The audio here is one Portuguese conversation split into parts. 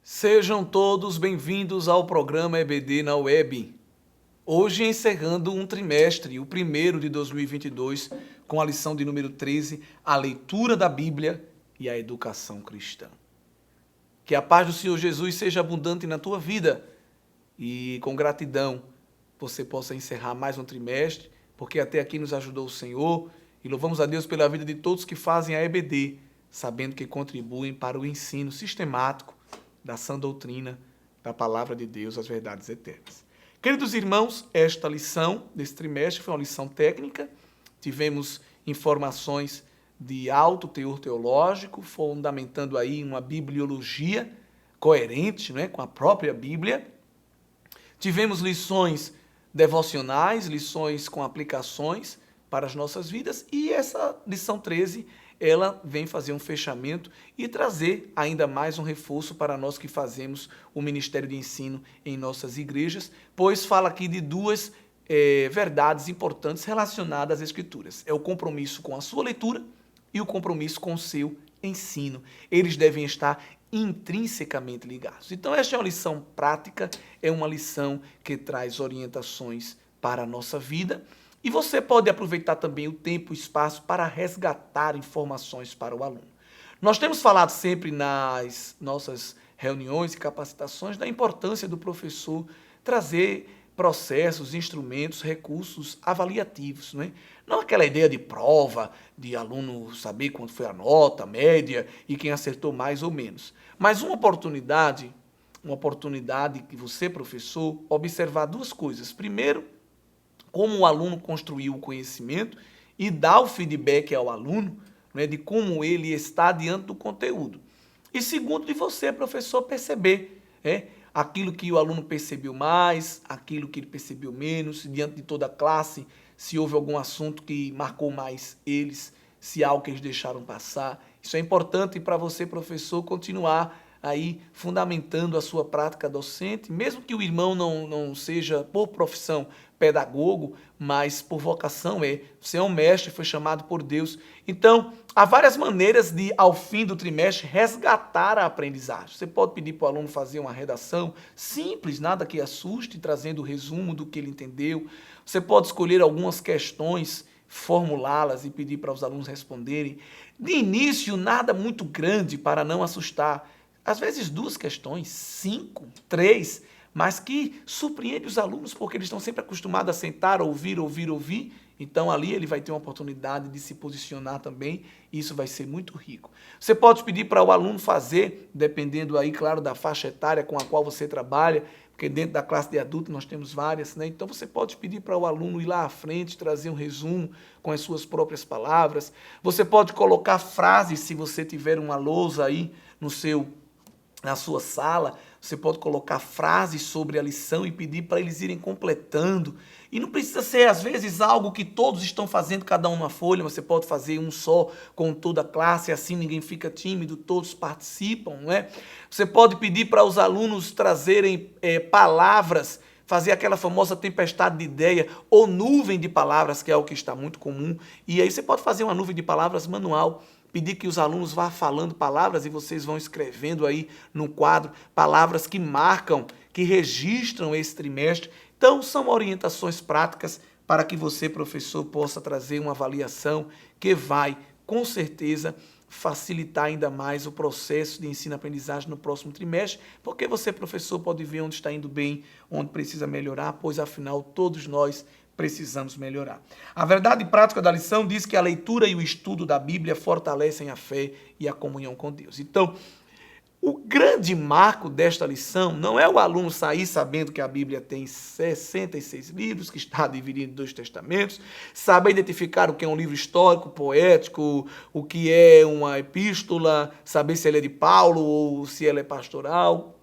Sejam todos bem-vindos ao programa EBD na Web. Hoje encerrando um trimestre, o primeiro de 2022, com a lição de número 13, a leitura da Bíblia e a educação cristã. Que a paz do Senhor Jesus seja abundante na tua vida e com gratidão você possa encerrar mais um trimestre, porque até aqui nos ajudou o Senhor e louvamos a Deus pela vida de todos que fazem a EBD, sabendo que contribuem para o ensino sistemático da sã doutrina, da palavra de Deus, as verdades eternas. Queridos irmãos, esta lição desse trimestre foi uma lição técnica. Tivemos informações de alto teor teológico, fundamentando aí uma bibliologia coerente, né, com a própria Bíblia. Tivemos lições devocionais, lições com aplicações para as nossas vidas, e essa lição 13 ela vem fazer um fechamento e trazer ainda mais um reforço para nós que fazemos o ministério de ensino em nossas igrejas, pois fala aqui de duas verdades importantes relacionadas às Escrituras. É o compromisso com a sua leitura e o compromisso com o seu ensino. Eles devem estar intrinsecamente ligados. Então, esta é uma lição prática, é uma lição que traz orientações para a nossa vida. E você pode aproveitar também o tempo e o espaço para resgatar informações para o aluno. Nós temos falado sempre nas nossas reuniões e capacitações da importância do professor trazer processos, instrumentos, recursos avaliativos, né? Não aquela ideia de prova, de aluno saber quanto foi a nota, a média e quem acertou mais ou menos. Mas uma oportunidade que você, professor, observar duas coisas. Primeiro, como o aluno construiu o conhecimento e dá o feedback ao aluno, né, de como ele está diante do conteúdo. E segundo, de você, professor, perceber aquilo que o aluno percebeu mais, aquilo que ele percebeu menos, diante de toda a classe, se houve algum assunto que marcou mais eles, se há algo que eles deixaram passar. Isso é importante para você, professor, continuar aí fundamentando a sua prática docente, mesmo que o irmão não seja por profissão pedagogo, mas por vocação você é um mestre, foi chamado por Deus. Então, há várias maneiras de, ao fim do trimestre, resgatar a aprendizagem. Você pode pedir para o aluno fazer uma redação simples, nada que assuste, trazendo o resumo do que ele entendeu. Você pode escolher algumas questões, formulá-las e pedir para os alunos responderem. De início, nada muito grande para não assustar. Às vezes 2 questões, 5, 3, mas que surpreende os alunos porque eles estão sempre acostumados a sentar, ouvir. Então ali ele vai ter uma oportunidade de se posicionar também e isso vai ser muito rico. Você pode pedir para o aluno fazer, dependendo aí, claro, da faixa etária com a qual você trabalha, porque dentro da classe de adulto nós temos várias, né? Então você pode pedir para o aluno ir lá à frente, trazer um resumo com as suas próprias palavras. Você pode colocar frases, se você tiver uma lousa aí na sua sala, você pode colocar frases sobre a lição e pedir para eles irem completando. E não precisa ser, às vezes, algo que todos estão fazendo, cada um na folha. Você pode fazer um só com toda a classe, assim ninguém fica tímido, todos participam, não é? Você pode pedir para os alunos trazerem palavras, fazer aquela famosa tempestade de ideia ou nuvem de palavras, que é o que está muito comum. E aí você pode fazer uma nuvem de palavras manual, pedir que os alunos vá falando palavras e vocês vão escrevendo aí no quadro palavras que marcam, que registram esse trimestre. Então, são orientações práticas para que você, professor, possa trazer uma avaliação que vai, com certeza, facilitar ainda mais o processo de ensino-aprendizagem no próximo trimestre, porque você, professor, pode ver onde está indo bem, onde precisa melhorar, pois, afinal, todos nós precisamos melhorar. A verdade prática da lição diz que a leitura e o estudo da Bíblia fortalecem a fé e a comunhão com Deus. Então, o grande marco desta lição não é o aluno sair sabendo que a Bíblia tem 66 livros, que está dividido em 2 testamentos, saber identificar o que é um livro histórico, poético, o que é uma epístola, saber se ela é de Paulo ou se ela é pastoral.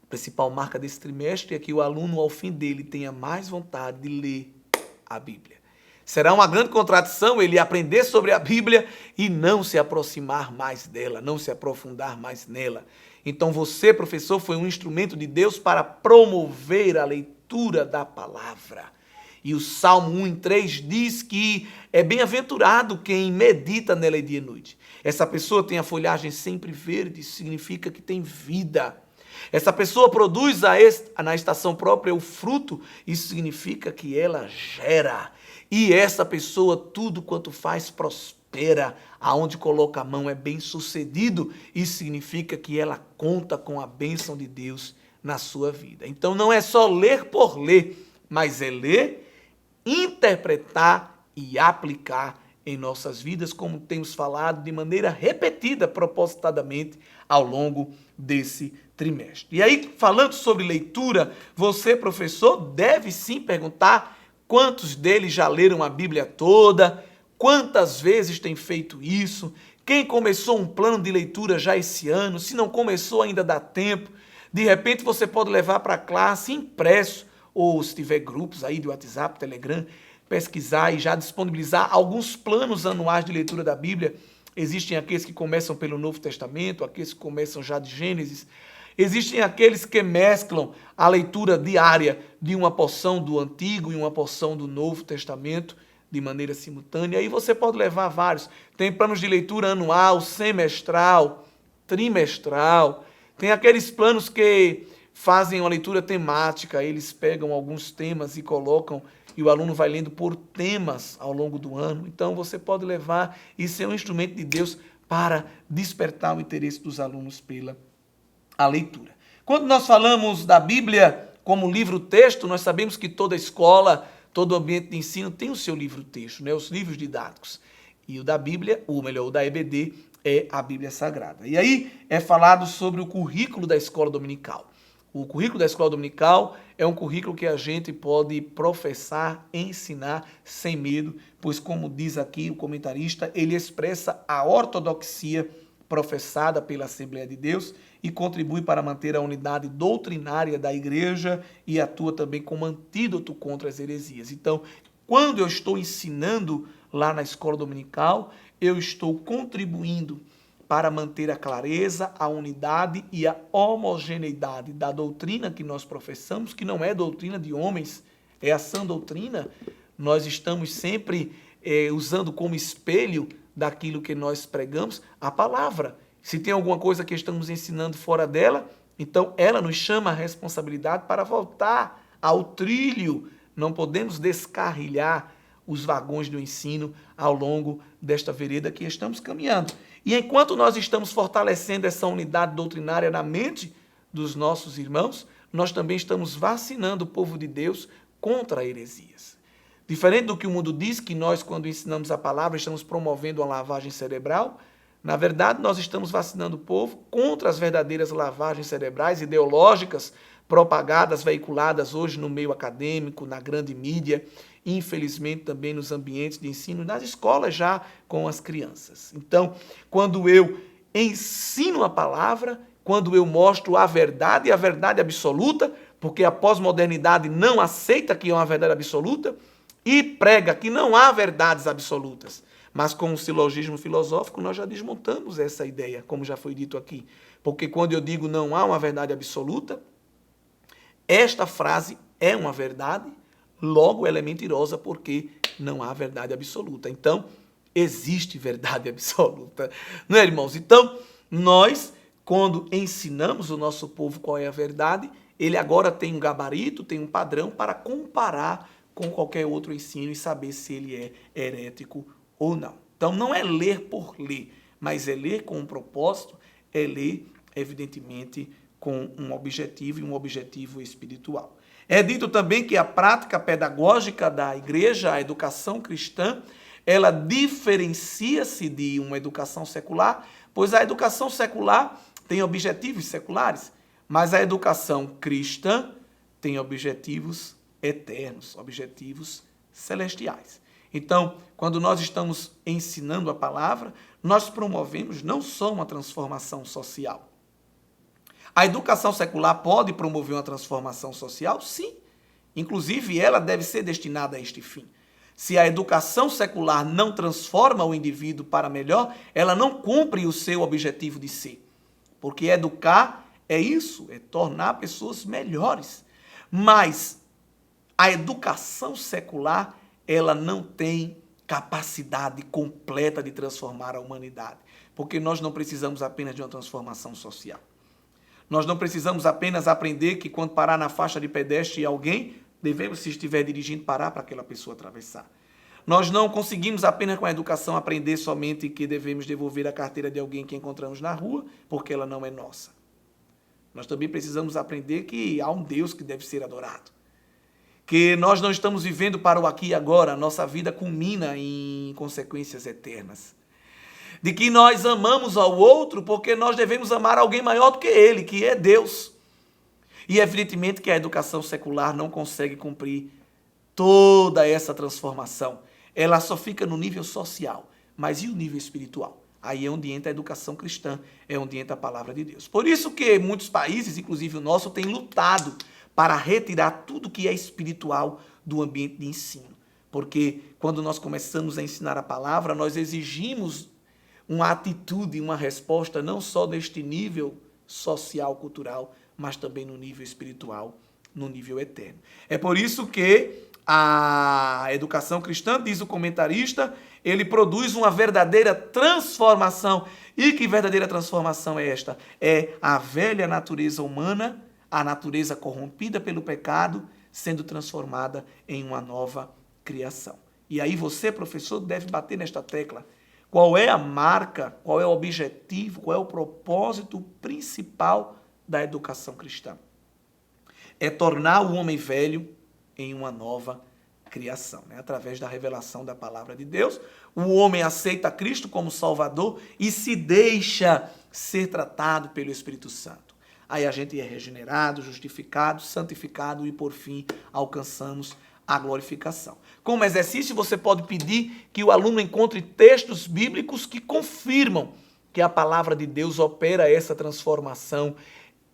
A principal marca desse trimestre é que o aluno, ao fim dele, tenha mais vontade de ler a Bíblia. Será uma grande contradição ele aprender sobre a Bíblia e não se aproximar mais dela, não se aprofundar mais nela. Então você, professor, foi um instrumento de Deus para promover a leitura da palavra. E o Salmo 1:3 diz que é bem-aventurado quem medita nela dia e noite. Essa pessoa tem a folhagem sempre verde, isso significa que tem vida. Essa pessoa produz na estação própria o fruto, isso significa que ela gera. E essa pessoa, tudo quanto faz, prospera. Aonde coloca a mão é bem-sucedido, isso significa que ela conta com a bênção de Deus na sua vida. Então não é só ler por ler, mas é ler, interpretar e aplicar em nossas vidas, como temos falado de maneira repetida, propositadamente, ao longo desse trimestre. E aí, falando sobre leitura, você, professor, deve sim perguntar quantos deles já leram a Bíblia toda, quantas vezes tem feito isso, quem começou um plano de leitura já esse ano, se não começou ainda dá tempo. De repente você pode levar para a classe impresso, ou se tiver grupos aí de WhatsApp, Telegram, pesquisar e já disponibilizar alguns planos anuais de leitura da Bíblia. Existem aqueles que começam pelo Novo Testamento, aqueles que começam já de Gênesis. Existem aqueles que mesclam a leitura diária de uma porção do Antigo e uma porção do Novo Testamento de maneira simultânea. Aí você pode levar vários. Tem planos de leitura anual, semestral, trimestral. Tem aqueles planos que fazem uma leitura temática. Eles pegam alguns temas e colocam, e o aluno vai lendo por temas ao longo do ano. Então você pode levar e ser um instrumento de Deus para despertar o interesse dos alunos pela a leitura. Quando nós falamos da Bíblia como livro-texto, nós sabemos que toda escola, todo ambiente de ensino tem o seu livro-texto, né? Os livros didáticos. E o da Bíblia, ou melhor, o da EBD, é a Bíblia Sagrada. E aí é falado sobre o currículo da escola dominical. O currículo da escola dominical é um currículo que a gente pode professar, ensinar sem medo, pois, como diz aqui o comentarista, ele expressa a ortodoxia professada pela Assembleia de Deus e contribui para manter a unidade doutrinária da igreja e atua também como antídoto contra as heresias. Então, quando eu estou ensinando lá na escola dominical, eu estou contribuindo para manter a clareza, a unidade e a homogeneidade da doutrina que nós professamos, que não é doutrina de homens, é a sã doutrina. Nós estamos sempre usando como espelho daquilo que nós pregamos a palavra. Se tem alguma coisa que estamos ensinando fora dela, então ela nos chama a responsabilidade para voltar ao trilho. Não podemos descarrilhar os vagões do ensino ao longo desta vereda que estamos caminhando. E enquanto nós estamos fortalecendo essa unidade doutrinária na mente dos nossos irmãos, nós também estamos vacinando o povo de Deus contra heresias. Diferente do que o mundo diz, que nós, quando ensinamos a palavra, estamos promovendo uma lavagem cerebral, na verdade, nós estamos vacinando o povo contra as verdadeiras lavagens cerebrais ideológicas propagadas, veiculadas hoje no meio acadêmico, na grande mídia, infelizmente também nos ambientes de ensino, nas escolas já com as crianças. Então, quando eu ensino a palavra, quando eu mostro a verdade e a verdade absoluta, porque a pós-modernidade não aceita que é uma verdade absoluta e prega que não há verdades absolutas. Mas com o silogismo filosófico nós já desmontamos essa ideia, como já foi dito aqui. Porque quando eu digo não há uma verdade absoluta, esta frase é uma verdade, logo ela é mentirosa porque não há verdade absoluta. Então, existe verdade absoluta. Não é, irmãos? Então, nós, quando ensinamos o nosso povo qual é a verdade, ele agora tem um gabarito, tem um padrão para comparar com qualquer outro ensino e saber se ele é herético ou não. Então, não é ler por ler, mas é ler com um propósito, é ler, evidentemente, com um objetivo e um objetivo espiritual. É dito também que a prática pedagógica da igreja, a educação cristã, ela diferencia-se de uma educação secular, pois a educação secular tem objetivos seculares, mas a educação cristã tem objetivos eternos, objetivos celestiais. Então, quando nós estamos ensinando a palavra, nós promovemos não só uma transformação social. A educação secular pode promover uma transformação social? Sim. Inclusive, ela deve ser destinada a este fim. Se a educação secular não transforma o indivíduo para melhor, ela não cumpre o seu objetivo de ser. Porque educar é isso, é tornar pessoas melhores. Mas A educação secular, ela não tem capacidade completa de transformar a humanidade, porque nós não precisamos apenas de uma transformação social. Nós não precisamos apenas aprender que quando parar na faixa de pedestre alguém, devemos, se estiver dirigindo, parar para aquela pessoa atravessar. Nós não conseguimos apenas com a educação aprender somente que devemos devolver a carteira de alguém que encontramos na rua, porque ela não é nossa. Nós também precisamos aprender que há um Deus que deve ser adorado. Que nós não estamos vivendo para o aqui e agora, nossa vida culmina em consequências eternas. De que nós amamos ao outro porque nós devemos amar alguém maior do que ele, que é Deus. E evidentemente que a educação secular não consegue cumprir toda essa transformação. Ela só fica no nível social, mas e o nível espiritual? Aí é onde entra a educação cristã, é onde entra a palavra de Deus. Por isso que muitos países, inclusive o nosso, têm lutado para retirar tudo que é espiritual do ambiente de ensino. Porque quando nós começamos a ensinar a palavra, nós exigimos uma atitude, uma resposta, não só neste nível social, cultural, mas também no nível espiritual, no nível eterno. É por isso que a educação cristã, diz o comentarista, ele produz uma verdadeira transformação. E que verdadeira transformação é esta? É a velha natureza humana, a natureza corrompida pelo pecado, sendo transformada em uma nova criação. E aí você, professor, deve bater nesta tecla. Qual é a marca, qual é o objetivo, qual é o propósito principal da educação cristã? É tornar o homem velho em uma nova criação, né? Através da revelação da palavra de Deus, o homem aceita Cristo como Salvador e se deixa ser tratado pelo Espírito Santo. Aí a gente é regenerado, justificado, santificado e, por fim, alcançamos a glorificação. Como exercício, você pode pedir que o aluno encontre textos bíblicos que confirmam que a palavra de Deus opera essa transformação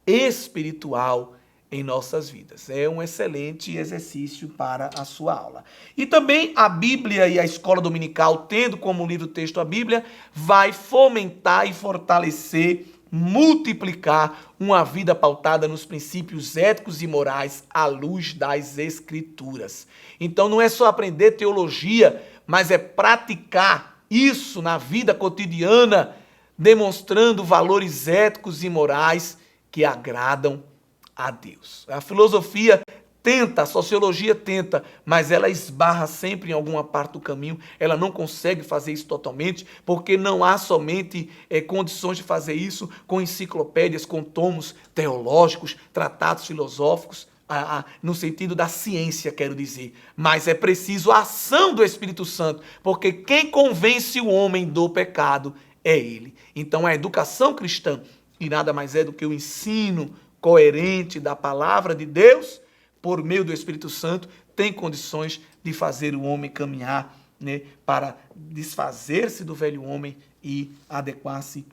espiritual em nossas vidas. É um excelente exercício para a sua aula. E também a Bíblia e a escola dominical, tendo como livro-texto a Bíblia, vai fomentar e fortalecer, multiplicar uma vida pautada nos princípios éticos e morais à luz das Escrituras. Então não é só aprender teologia, mas é praticar isso na vida cotidiana, demonstrando valores éticos e morais que agradam a Deus. A filosofia tenta, a sociologia tenta, mas ela esbarra sempre em alguma parte do caminho, ela não consegue fazer isso totalmente, porque não há somente condições de fazer isso com enciclopédias, com tomos teológicos, tratados filosóficos, no sentido da ciência, quero dizer. Mas é preciso a ação do Espírito Santo, porque quem convence o homem do pecado é ele. Então a educação cristã, e nada mais é do que o ensino coerente da palavra de Deus, por meio do Espírito Santo, tem condições de fazer o homem caminhar, né, para desfazer-se do velho homem e adequar-se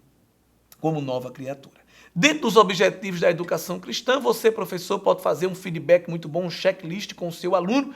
como nova criatura. Dentro dos objetivos da educação cristã, você, professor, pode fazer um feedback muito bom, um checklist com o seu aluno,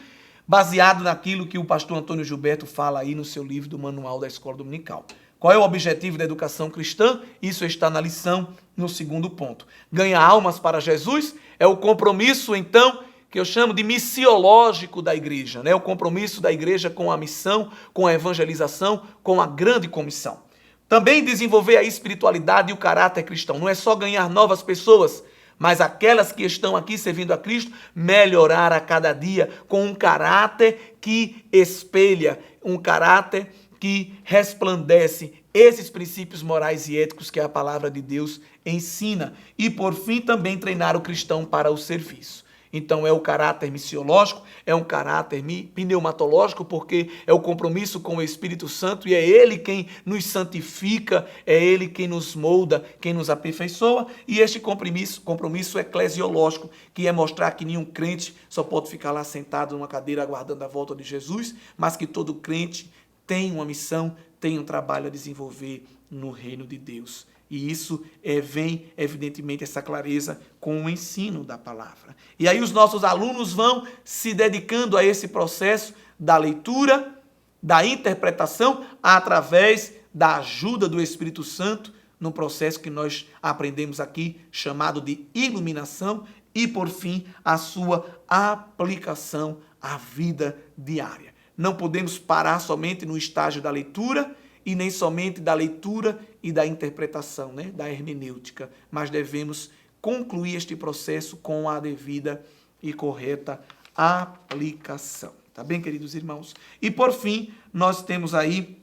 baseado naquilo que o pastor Antônio Gilberto fala aí no seu livro do Manual da Escola Dominical. Qual é o objetivo da educação cristã? Isso está na lição, no segundo ponto. Ganhar almas para Jesus é o compromisso, então, que eu chamo de missiológico da igreja, né? O compromisso da igreja com a missão, com a evangelização, com a grande comissão. Também desenvolver a espiritualidade e o caráter cristão. Não é só ganhar novas pessoas, mas aquelas que estão aqui servindo a Cristo, melhorar a cada dia com um caráter que espelha, um caráter que resplandece esses princípios morais e éticos que a palavra de Deus ensina. E, por fim, também treinar o cristão para o serviço. Então, é o caráter missiológico, é um caráter pneumatológico, porque é o compromisso com o Espírito Santo e é Ele quem nos santifica, é Ele quem nos molda, quem nos aperfeiçoa. E este compromisso eclesiológico, que é mostrar que nenhum crente só pode ficar lá sentado numa cadeira aguardando a volta de Jesus, mas que todo crente tem uma missão, tem um trabalho a desenvolver no reino de Deus. E isso vem, evidentemente, essa clareza com o ensino da palavra. E aí os nossos alunos vão se dedicando a esse processo da leitura, da interpretação, através da ajuda do Espírito Santo, no processo que nós aprendemos aqui, chamado de iluminação, e, por fim, a sua aplicação à vida diária. Não podemos parar somente no estágio da leitura e nem somente da leitura e da interpretação, né, da hermenêutica, mas devemos concluir este processo com a devida e correta aplicação. Tá bem, queridos irmãos? E, por fim, nós temos aí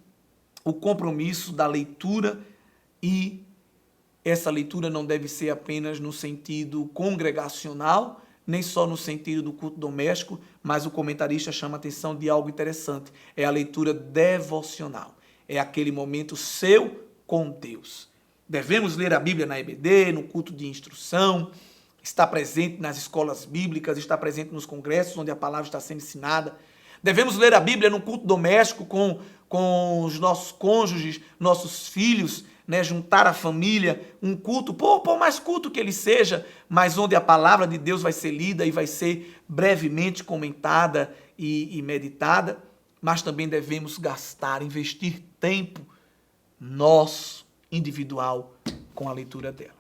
o compromisso da leitura, e essa leitura não deve ser apenas no sentido congregacional, nem só no sentido do culto doméstico, mas o comentarista chama a atenção de algo interessante. É a leitura devocional. É aquele momento seu com Deus. Devemos ler a Bíblia na EBD, no culto de instrução, está presente nas escolas bíblicas, está presente nos congressos onde a palavra está sendo ensinada. Devemos ler a Bíblia no culto doméstico com os nossos cônjuges, nossos filhos, né, juntar a família, um culto, por mais culto que ele seja, mas onde a palavra de Deus vai ser lida e vai ser brevemente comentada e meditada. Mas também devemos gastar, investir tempo nosso, individual, com a leitura dela.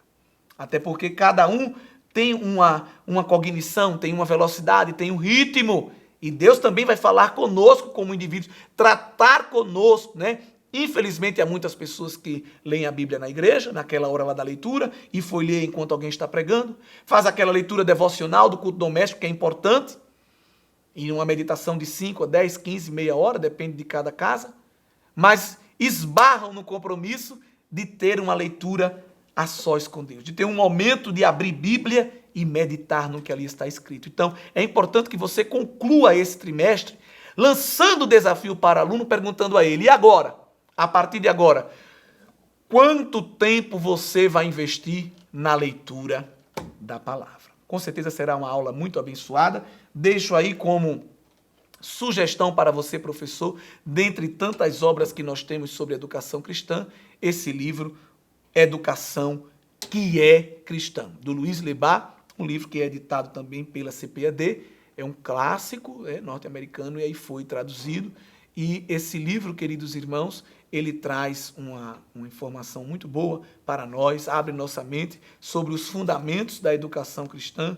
Até porque cada um tem uma cognição, tem uma velocidade, tem um ritmo. E Deus também vai falar conosco como indivíduos, tratar conosco, né? Infelizmente, há muitas pessoas que leem a Bíblia na igreja, naquela hora lá da leitura, e foi ler enquanto alguém está pregando, faz aquela leitura devocional do culto doméstico, que é importante, e uma meditação de 5 a 10, 15, meia hora, depende de cada casa, mas esbarram no compromisso de ter uma leitura a sós com Deus, de ter um momento de abrir Bíblia e meditar no que ali está escrito. Então, é importante que você conclua esse trimestre lançando o desafio para o aluno, perguntando a ele, e agora? A partir de agora, quanto tempo você vai investir na leitura da palavra? Com certeza será uma aula muito abençoada. Deixo aí como sugestão para você, professor, dentre tantas obras que nós temos sobre educação cristã, esse livro, Educação que é Cristã, do Luiz Lebas, um livro que é editado também pela CPAD, é um clássico norte-americano e aí foi traduzido. E esse livro, queridos irmãos, ele traz uma informação muito boa para nós, abre nossa mente sobre os fundamentos da educação cristã,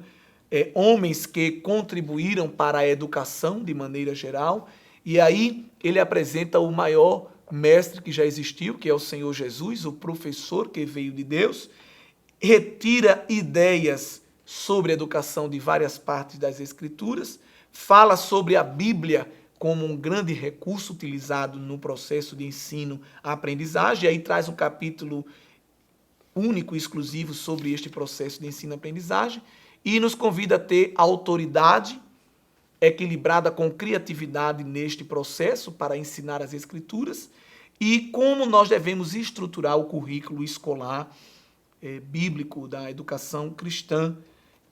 homens que contribuíram para a educação de maneira geral, e aí ele apresenta o maior mestre que já existiu, que é o Senhor Jesus, o professor que veio de Deus, retira ideias sobre a educação de várias partes das Escrituras, fala sobre a Bíblia como um grande recurso utilizado no processo de ensino-aprendizagem, e aí traz um capítulo único e exclusivo sobre este processo de ensino-aprendizagem, e nos convida a ter autoridade equilibrada com criatividade neste processo para ensinar as Escrituras, e como nós devemos estruturar o currículo escolar bíblico da educação cristã.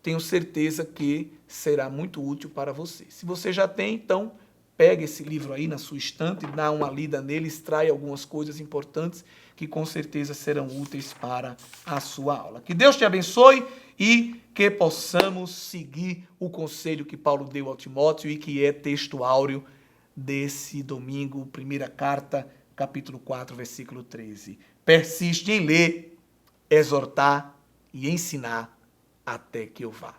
Tenho certeza que será muito útil para você. Se você já tem, então, pega esse livro aí na sua estante, dá uma lida nele, extrai algumas coisas importantes que com certeza serão úteis para a sua aula. Que Deus te abençoe e que possamos seguir o conselho que Paulo deu ao Timóteo e que é texto áureo desse domingo, primeira carta, capítulo 4, versículo 13. Persiste em ler, exortar e ensinar até que eu vá.